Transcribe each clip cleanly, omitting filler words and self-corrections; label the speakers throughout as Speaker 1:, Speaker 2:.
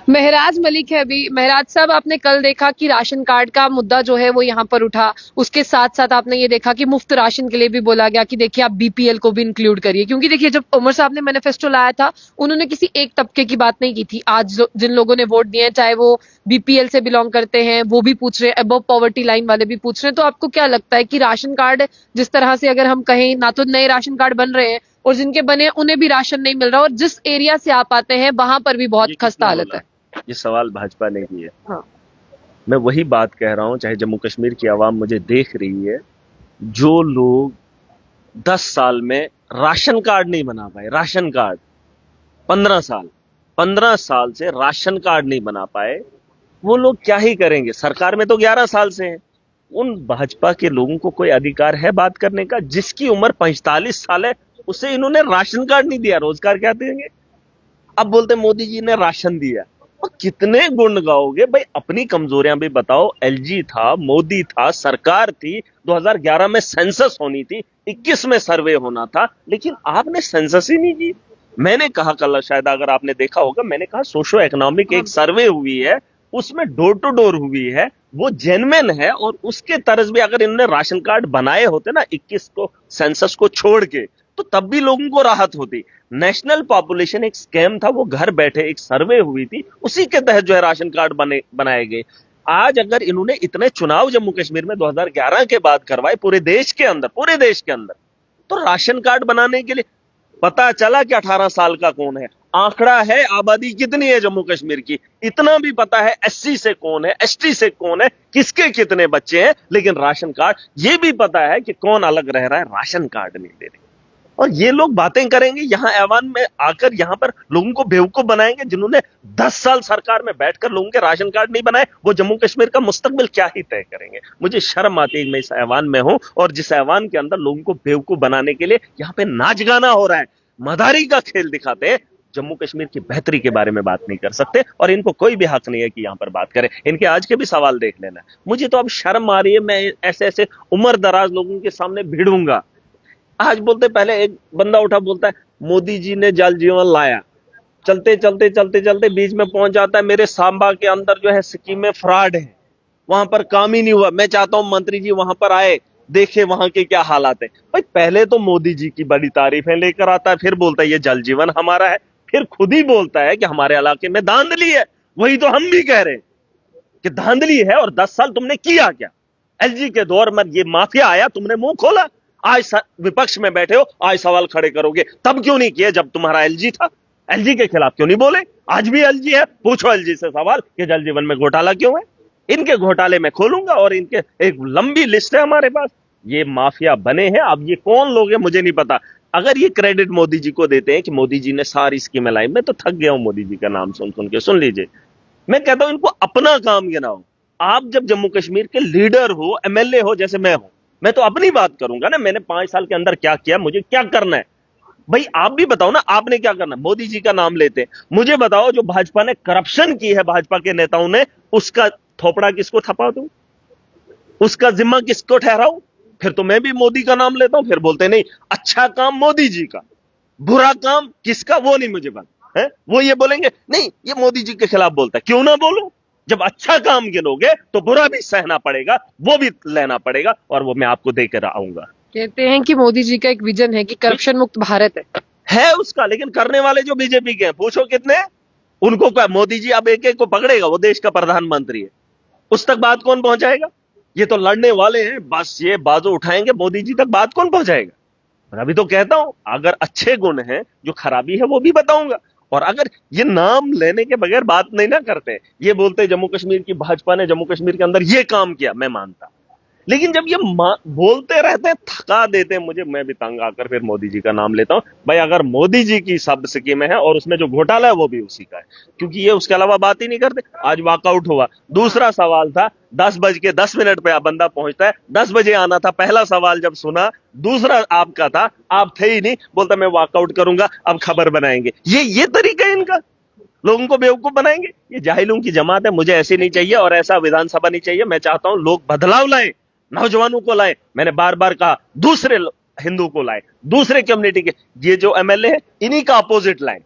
Speaker 1: महराज मलिक है अभी। महराज साहब, आपने कल देखा कि राशन कार्ड का मुद्दा जो है वो यहाँ पर उठा। उसके साथ साथ आपने ये देखा कि मुफ्त राशन के लिए भी बोला गया कि देखिए आप बीपीएल को भी इंक्लूड करिए, क्योंकि देखिए जब उमर साहब ने मैनिफेस्टो लाया था उन्होंने किसी एक तबके की बात नहीं की थी। आज जिन लोगों ने वोट दिए हैं, चाहे वो बीपीएल से बिलोंग करते हैं, वो भी पूछ रहे हैं, अबव पॉवर्टी लाइन वाले भी पूछ रहे हैं। तो आपको क्या लगता है कि राशन कार्ड जिस तरह से, अगर हम कहें, ना तो नए राशन कार्ड बन रहे हैं और जिनके बने उन्हें भी राशन नहीं मिल रहा, और जिस एरिया से आप आते हैं वहां पर भी बहुत
Speaker 2: ये
Speaker 1: खस्ता
Speaker 2: किसने
Speaker 1: हालत
Speaker 2: बोला?
Speaker 1: है।
Speaker 2: ये सवाल भाजपा ने किया।
Speaker 1: हाँ।
Speaker 2: मैं वही बात कह रहा हूं, चाहे जम्मू कश्मीर की आवाम मुझे देख रही है। जो लोग 10 साल में राशन कार्ड नहीं बना पाए, राशन कार्ड 15 साल, 15 साल से राशन कार्ड नहीं बना पाए, वो लोग क्या ही करेंगे? सरकार में तो 11 साल से हैं। उन भाजपा के लोगों को कोई अधिकार है बात करने का? जिसकी उम्र 45 साल है उसे इन्होंने राशन कार्ड नहीं दिया, रोजगार क्या देंगे? अब बोलते मोदी जी ने राशन दिया। और कितने गुण गाओगे भाई? अपनी कमजोरियां भी बताओ। एलजी था, मोदी था, सरकार थी, 2011 में सेंसस होनी थी, 21 में सर्वे होना था, लेकिन आपने सेंसस ही नहीं की। मैंने कहा कल, शायद अगर आपने देखा होगा, मैंने कहा सोशो इकोनॉमिक
Speaker 1: हाँ।
Speaker 2: एक सर्वे हुई है, उसमें डोर टू डोर हुई है, वो जेन्युइन है। और उसके तर्ज भी अगर इन्होंने राशन कार्ड बनाए होते ना 21 को, सेंसस को छोड़ के, तो तब भी लोगों को राहत होती। नेशनल पॉपुलेशन एक स्कैम था, वो घर बैठे एक सर्वे हुई थी, उसी के तहत जो है राशन कार्ड बनाए गए। आज अगर इन्होंने इतने चुनाव जम्मू कश्मीर में 2011 के बाद करवाए, पूरे देश के अंदर, पूरे देश के अंदर, तो राशन कार्ड बनाने के लिए पता चला कि 18 साल का कौन है, आंकड़ा है आबादी कितनी है जम्मू कश्मीर की, इतना भी पता है एससी से कौन है, एसटी से कौन है, किसके कितने बच्चे हैं, लेकिन राशन कार्ड ये भी पता है कि कौन अलग रह रहा है, राशन कार्ड नहीं दे रहे। और ये लोग बातें करेंगे यहां ऐवान में आकर, यहां पर लोगों को बेवकूफ बनाएंगे। जिन्होंने 10 साल सरकार में बैठकर लोगों के राशन कार्ड नहीं बनाए, वो जम्मू कश्मीर का मुस्तकबिल क्या ही तय करेंगे? मुझे शर्म आती है, मैं इस ऐवान में हूं और जिस ऐवान के अंदर लोगों को बेवकूफ बनाने के लिए यहां पे नाच गाना हो रहा है, मदारी का खेल दिखाते हैं। जम्मू कश्मीर की बेहतरी के बारे में बात नहीं कर सकते और इनको कोई भी हक नहीं है कि यहां पर बात करें। इनके आज के भी सवाल देख लेना। मुझे तो अब शर्म आ रही है, मैं ऐसे ऐसे उम्र दराज लोगों के सामने भिड़ूंगा। आज बोलते, पहले एक बंदा उठा बोलता है मोदी जी ने जल जीवन लाया, चलते चलते चलते चलते बीच में पहुंच जाता है मेरे सांबा के अंदर जो है स्कीमें फ्रॉड है, वहां पर काम ही नहीं हुआ, मैं चाहता हूं मंत्री जी वहां पर आए, देखे वहां के क्या हालात है। भाई पहले तो मोदी जी की बड़ी तारीफें लेकर आता है, फिर बोलता है ये जल जीवन हमारा है, फिर खुद ही बोलता है कि हमारे इलाके में धांधली है। वही तो हम भी कह रहे हैं कि धांधली है, और 10 साल तुमने किया क्या? एलजी के दौर में ये माफिया आया, तुमने मुंह खोला? आज विपक्ष में बैठे हो, आज सवाल खड़े करोगे, तब क्यों नहीं किए जब तुम्हारा एलजी था? एलजी के खिलाफ क्यों नहीं बोले? आज भी एलजी है, पूछो एलजी से सवाल कि जल जीवन में घोटाला क्यों है। इनके घोटाले में खोलूंगा और इनके एक लंबी लिस्ट है हमारे पास। ये माफिया बने हैं, अब ये कौन लोग हैं मुझे नहीं पता। अगर ये क्रेडिट मोदी जी को देते हैं कि मोदी जी ने सारी स्कीमें लाई, मैं तो थक गया हूं मोदी जी का नाम सुन सुन के। सुन लीजिए, मैं कहता हूं इनको अपना काम गिनाओ। आप जब जम्मू कश्मीर के लीडर हो, एमएलए हो, जैसे मैं हूं, मैं तो अपनी बात करूंगा ना, मैंने 5 साल के अंदर क्या किया, मुझे क्या करना है। भाई आप भी बताओ ना, आपने क्या करना है? मोदी जी का नाम लेते हैं, मुझे बताओ जो भाजपा ने करप्शन की है, भाजपा के नेताओं ने, उसका थोपड़ा किसको थपा दूं, उसका जिम्मा किसको ठहराऊं? फिर तो मैं भी मोदी का नाम लेता हूं, फिर बोलते नहीं अच्छा काम मोदी जी का, बुरा काम किसका वो नहीं मुझे पता है। वो ये बोलेंगे नहीं ये मोदी जी के खिलाफ बोलता है, क्यों ना बोलूं? जब अच्छा काम गिनोगे तो बुरा भी सहना पड़ेगा, वो भी लेना पड़ेगा, और वो मैं आपको देकर आऊंगा।
Speaker 1: कहते हैं कि मोदी जी का एक विजन है कि करप्शन मुक्त भारत
Speaker 2: है उसका, लेकिन करने वाले जो बीजेपी के हैं, पूछो कितने हैं? उनको क्या मोदी जी अब एक एक को पकड़ेगा? वो देश का प्रधानमंत्री है, उस तक बात कौन पहुंचाएगा? ये तो लड़ने वाले हैं, बस ये बाजू उठाएंगे, मोदी जी तक बात कौन पहुंचाएगा? और अभी तो कहता हूं, अगर अच्छे गुण हैं, जो खराबी है वो भी बताऊंगा। और अगर ये नाम लेने के बगैर बात नहीं ना करते, ये बोलते जम्मू कश्मीर की भाजपा ने जम्मू कश्मीर के अंदर ये काम किया, मैं मानता, लेकिन जब ये बोलते रहते हैं, थका देते हैं मुझे, मैं भी तंग आकर फिर मोदी जी का नाम लेता हूं। भाई अगर मोदी जी की सब स्कीमें हैं और उसमें जो घोटाला है वो भी उसी का है, क्योंकि ये उसके अलावा बात ही नहीं करते। आज वॉकआउट हुआ, दूसरा सवाल था 10:10 पे बंदा पहुंचता है, 10 बजे आना था, पहला सवाल जब सुना दूसरा आपका था, आप थे ही नहीं, बोलता मैं वॉकआउट करूंगा, अब खबर बनाएंगे। ये तरीका है इनका, लोगों को बेवकूफ बनाएंगे। ये जाहिलों की जमात है, मुझे ऐसी नहीं चाहिए और ऐसा विधानसभा नहीं चाहिए। मैं चाहता हूं लोग बदलाव लाएं, नौजवानों को लाएं। मैंने बार बार कहा दूसरे हिंदू को लाएं, दूसरे कम्युनिटी के, ये जो एमएलए है इन्हीं का अपोजिट लाएं।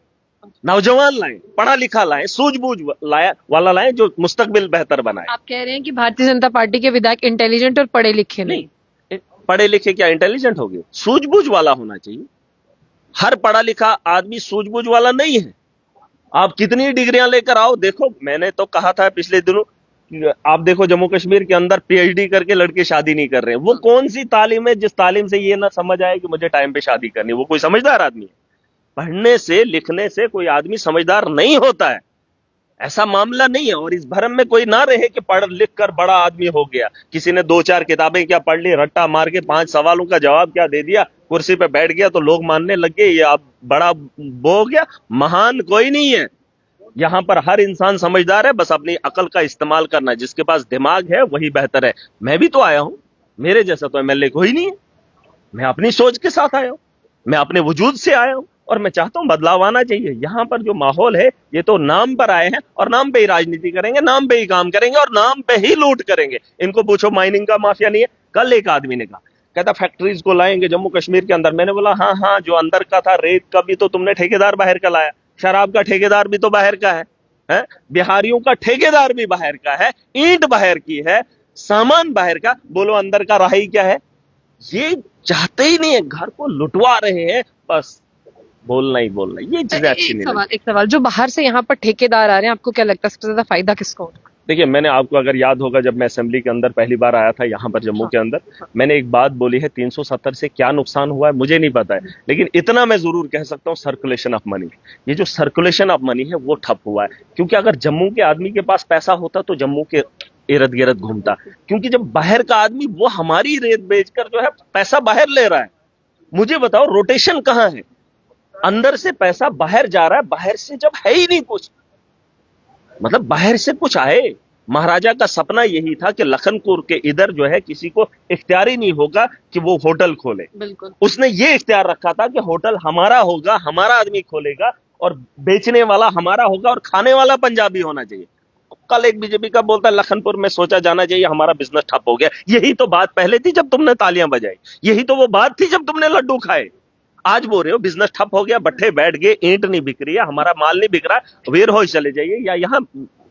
Speaker 2: नौजवान लाएं, पढ़ा लिखा लाएं, सूझबूझ वाला लाएं जो मुस्तकबिल बेहतर बनाए।
Speaker 1: आप कह रहे हैं कि भारतीय जनता पार्टी के विधायक इंटेलिजेंट और पढ़े लिखे नहीं।
Speaker 2: नहीं, पढ़े लिखे क्या इंटेलिजेंट हो गए? सूझबूझ वाला होना चाहिए। हर पढ़ा लिखा आदमी सूझबूझ वाला नहीं है। आप कितनी डिग्रियां लेकर आओ, देखो मैंने तो कहा था पिछले दिनों कि आप देखो जम्मू कश्मीर के अंदर पीएचडी करके लड़के शादी नहीं कर रहे हैं। वो कौन सी तालीम है जिस तालीम से ये ना समझ आए कि मुझे टाइम पे शादी करनी? वो कोई समझदार आदमी है? पढ़ने से लिखने से कोई आदमी समझदार नहीं होता है, ऐसा मामला नहीं है। और इस भरम में कोई ना रहे कि पढ़ लिख कर बड़ा आदमी हो गया, किसी ने 2-4 किताबें क्या पढ़ ली, रट्टा मार के 5 सवालों का जवाब क्या दे दिया, कुर्सी पे बैठ गया तो लोग मानने लग गए ये अब बड़ा वो हो गया। महान कोई नहीं है यहां पर, हर इंसान समझदार है, बस अपनी अकल का इस्तेमाल करना है। जिसके पास दिमाग है वही बेहतर है। मैं भी तो आया हूं, मेरे जैसा तो एमएलए कोई नहीं है। मैं अपनी सोच के साथ आया हूं, मैं अपने वजूद से आया हूं और मैं चाहता हूं बदलाव आना चाहिए। यहां पर जो माहौल है ये तो नाम पर आए हैं और नाम पे ही राजनीति करेंगे, नाम पे ही काम करेंगे और नाम पे ही लूट करेंगे। इनको पूछो माइनिंग का माफिया नहीं है। कल एक आदमी ने कहा, कहता फैक्ट्रीज को लाएंगे जम्मू कश्मीर के अंदर। मैंने बोला हाँ हाँ, जो अंदर का था रेत का भी तो तुमने ठेकेदार बाहर का लाया, शराब का ठेकेदार भी तो बाहर का है? बिहारियों का ठेकेदार भी बाहर का है, ईंट बाहर की है, सामान बाहर का, बोलो अंदर का रहा ही क्या है? ये चाहते ही नहीं है, घर को लुटवा रहे हैं, बस बोलना ही बोलना। ये चीजें अच्छी नहीं लगती।
Speaker 1: एक सवाल, जो बाहर से यहाँ पर ठेकेदार आ रहे हैं, आपको क्या लगता है सबसे ज्यादा फायदा किसको होगा?
Speaker 2: देखिए, मैंने आपको अगर याद होगा जब मैं असेंबली के अंदर पहली बार आया था यहाँ पर जम्मू के अंदर, मैंने एक बात बोली है, 370 से क्या नुकसान हुआ है मुझे नहीं पता है, लेकिन इतना मैं जरूर कह सकता हूँ, सर्कुलेशन ऑफ मनी, ये जो सर्कुलेशन ऑफ मनी है वो ठप हुआ है। क्योंकि अगर जम्मू के आदमी के पास पैसा होता तो जम्मू के इर्द गिर्द घूमता, क्योंकि जब बाहर का आदमी वो हमारी रेत बेचकर जो है पैसा बाहर ले रहा है। मुझे बताओ रोटेशन कहां है? अंदर से पैसा बाहर जा रहा है, बाहर से जब है ही नहीं कुछ, मतलब बाहर से कुछ आए। महाराजा का सपना यही था कि लखनपुर के इधर जो है किसी को इख्तियार ही नहीं होगा कि वो होटल खोले।
Speaker 1: बिल्कुल,
Speaker 2: उसने ये इख्तियार रखा था कि होटल हमारा होगा, हमारा आदमी खोलेगा और बेचने वाला हमारा होगा और खाने वाला पंजाबी होना चाहिए। कल एक बीजेपी का बोलता है लखनपुर में सोचा जाना चाहिए, हमारा बिजनेस ठप हो गया। यही तो बात पहले थी जब तुमने तालियां बजाई, यही तो वो बात थी जब तुमने लड्डू खाए। आज बोल रहे हो बिजनेस ठप हो गया, भट्ठे बैठ गए, ईंट नहीं बिक रही है, हमारा माल नहीं बिक रहा, वेयर हाउस चले जाइए या यहाँ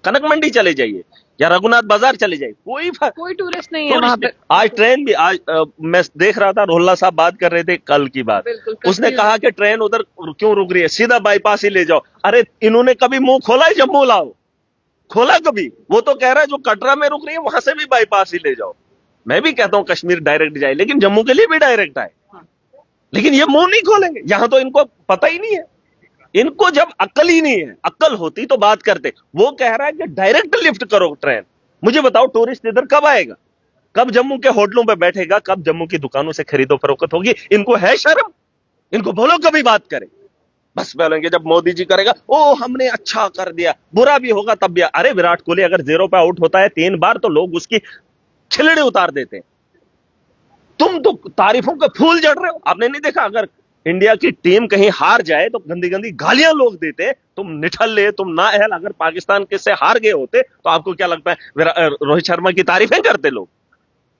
Speaker 2: कनक मंडी चले जाइए या रघुनाथ बाजार चले जाइए,
Speaker 1: कोई टूरिस्ट नहीं है वहां पे।
Speaker 2: आज ट्रेन भी मैं देख रहा था, रोहल्ला साहब बात कर रहे थे कल की बात, उसने कहा कि ट्रेन उधर क्यों रुक रही है, सीधा बाईपास ही ले जाओ। अरे इन्होंने कभी मुंह खोला है जम्मू लाओ? खोला कभी? वो तो कह रहा है जो कटरा में रुक रही है वहां से भी बाईपास ही ले जाओ। मैं भी कहता हूं कश्मीर डायरेक्ट जाए, लेकिन जम्मू के लिए भी डायरेक्ट आए, लेकिन ये मुंह नहीं खोलेंगे। यहां तो इनको पता ही नहीं है, इनको जब अक्ल ही नहीं है, अक्ल होती तो बात करते। वो कह रहा है कि डायरेक्ट लिफ्ट करो ट्रेन। मुझे बताओ टूरिस्ट इधर कब आएगा? कब जम्मू के होटलों पे बैठेगा? कब जम्मू की दुकानों से खरीदो फरोख्त होगी? इनको है शर्म? इनको बोलो कभी बात करें। बस बोलेंगे जब मोदी जी करेगा, ओ हमने अच्छा कर दिया, बुरा भी होगा तब भी। अरे विराट कोहली अगर 0 पे आउट होता है 3 बार तो लोग उसकी खिलड़े उतार देते हैं। तुम तो तारीफों के फूल जड़ रहे हो। आपने नहीं देखा अगर इंडिया की टीम कहीं हार जाए तो गंदी गंदी गालियां लोग देते, तुम निठल्ले, तुम नाअहल। अगर पाकिस्तान के से हार गए होते तो आपको क्या लगता है रोहित शर्मा की तारीफें करते? लोग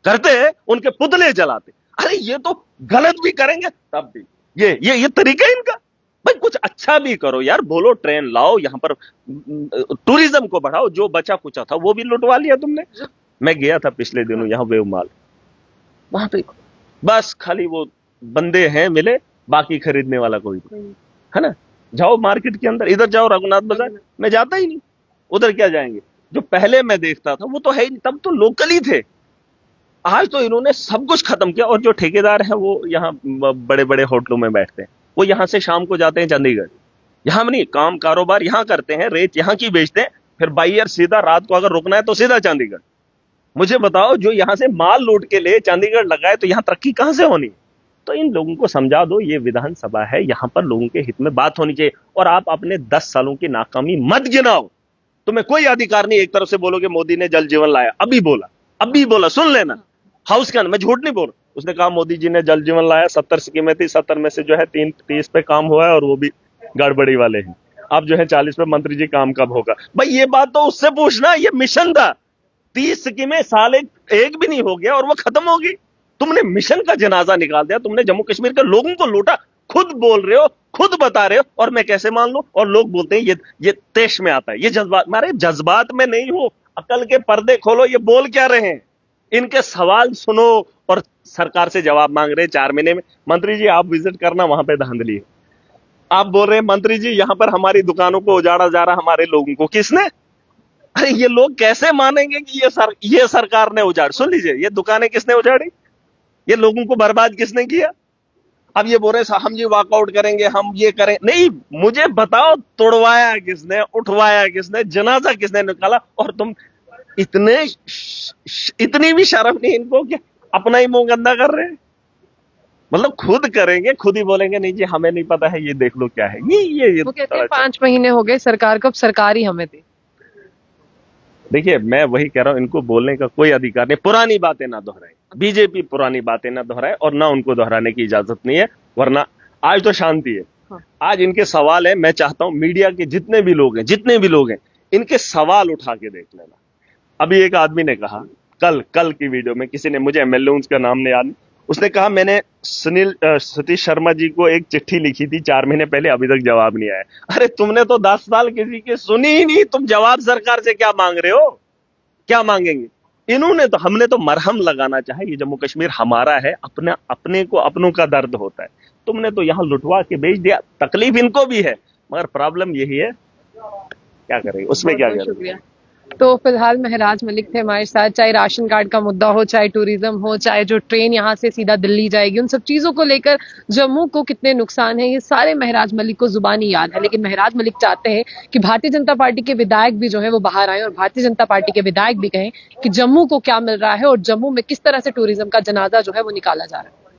Speaker 2: करते, उनके पुतले जलाते। अरे ये तो गलत भी करेंगे तब भी ये तरीका इनका। भाई कुछ अच्छा भी करो यार, बोलो ट्रेन लाओ, यहां पर टूरिज्म को बढ़ाओ। जो बचा कुचा था वो भी लुटवा लिया तुमने। मैं गया था पिछले दिनों यहां वेव माल, वहां पे बस खाली वो बंदे हैं मिले, बाकी खरीदने वाला कोई नहीं है ना। जाओ मार्केट के अंदर, इधर जाओ रघुनाथ बाजार, मैं जाता ही नहीं, उधर क्या जाएंगे। जो पहले मैं देखता था वो तो है ही नहीं, तब तो लोकल ही थे। आज तो इन्होंने सब कुछ खत्म किया। और जो ठेकेदार है वो यहाँ बड़े बड़े होटलों में बैठते हैं, वो यहां से शाम को जाते हैं चंडीगढ़, यहां नहीं काम कारोबार यहां करते हैं, रेत यहां की बेचते हैं, फिर बाइयर सीधा रात को अगर रुकना है तो सीधा चंडीगढ़। मुझे बताओ जो यहां से माल लूट के लिए चंडीगढ़ लगाए तो यहां तरक्की कहां से होनी? तो इन लोगों को समझा दो, ये विधानसभा है, यहां पर लोगों के हित में बात होनी चाहिए। और आप अपने 10 सालों की नाकामी मत गिनाओ। तुम्हें कोई अधिकार नहीं एक तरफ से बोलोगे मोदी ने जल जीवन लाया, अभी बोला, सुन लेना। हाउस का मैं झूठ नहीं बोल, उसने कहा मोदी जी ने जल जीवन लाया, 70 स्कीमें थी, 70 में से जो है 30 पे काम हुआ है और वो भी गड़बड़ी वाले हैं। अब जो है 40 पे मंत्री जी काम कब होगा? भाई ये बात तो उससे पूछना, ये मिशन था। 30 स्कीमें साल एक भी नहीं हो गया और वो खत्म होगी। तुमने मिशन का जनाजा निकाल दिया, तुमने जम्मू कश्मीर के लोगों को लूटा, खुद बोल रहे हो, खुद बता रहे हो, और मैं कैसे मान लूं? और लोग बोलते हैं ये देश में आता है, ये जज्बात। मारे जज्बात में नहीं हो, अकल के पर्दे खोलो। ये बोल क्या रहे हैं? इनके सवाल सुनो और सरकार से जवाब मांग रहे हैं 4 महीने में। मंत्री जी आप विजिट करना, वहां पे धांधली है। आप बोल रहे हैं मंत्री जी यहां पर हमारी दुकानों को उजाड़ा जा रहा, हमारे लोगों को। किसने? अरे ये लोग कैसे मानेंगे कि ये सरकार ने उजाड़? सुन लीजिए, ये दुकानें किसने उजाड़ी? ये लोगों को बर्बाद किसने किया? अब ये बोल रहे हम ये वॉकआउट करेंगे, हम ये करें। नहीं, मुझे बताओ तोड़वाया किसने, उठवाया किसने, जनाजा किसने निकाला? और तुम इतनी भी शर्म नहीं इनको कि अपना ही मुंह गंदा कर रहे हैं। मतलब खुद करेंगे, खुद ही बोलेंगे नहीं जी हमें नहीं पता है, ये देख लो क्या है। ये
Speaker 1: वो कहते हैं 5 महीने हो गए सरकार को, अब सरकार ही हमें दे।
Speaker 2: देखिए मैं वही कह रहा हूं, इनको बोलने का कोई अधिकार नहीं। पुरानी बातें ना दोहराए, बीजेपी पुरानी बातें ना दोहराए, और ना उनको दोहराने की इजाजत नहीं है। वरना आज तो शांति है।
Speaker 1: हाँ।
Speaker 2: आज इनके सवाल है, मैं चाहता हूं मीडिया के जितने भी लोग हैं इनके सवाल उठा के देख लेना। अभी एक आदमी ने कहा, कल की वीडियो में किसी ने, मुझे एमएलए उसका नाम नहीं याद, उसने कहा मैंने सतीश शर्मा जी को एक चिट्ठी लिखी थी 4 महीने पहले, अभी तक जवाब नहीं आया। अरे तुमने तो 10 साल किसी की सुनी ही नहीं, तुम जवाब सरकार से क्या मांग रहे हो? क्या मांगेंगे? हमने तो मरहम लगाना चाहे। ये जम्मू कश्मीर हमारा है, अपने को अपनों का दर्द होता है। तुमने तो यहां लुटवा के बेच दिया। तकलीफ इनको भी है, मगर प्रॉब्लम यही है, क्या करें उसमें, क्या करें।
Speaker 1: शुक्रिया। तो फिलहाल महराज मलिक थे हमारे साथ। चाहे राशन कार्ड का मुद्दा हो, चाहे टूरिज्म हो, चाहे जो ट्रेन यहाँ से सीधा दिल्ली जाएगी, उन सब चीजों को लेकर जम्मू को कितने नुकसान है, ये सारे महराज मलिक को जुबानी याद है। लेकिन महराज मलिक चाहते हैं कि भारतीय जनता पार्टी के विधायक भी जो है वो बाहर आए और भारतीय जनता पार्टी के विधायक भी कहें कि जम्मू को क्या मिल रहा है और जम्मू में किस तरह से टूरिज्म का जनाजा जो है वो निकाला जा रहा है।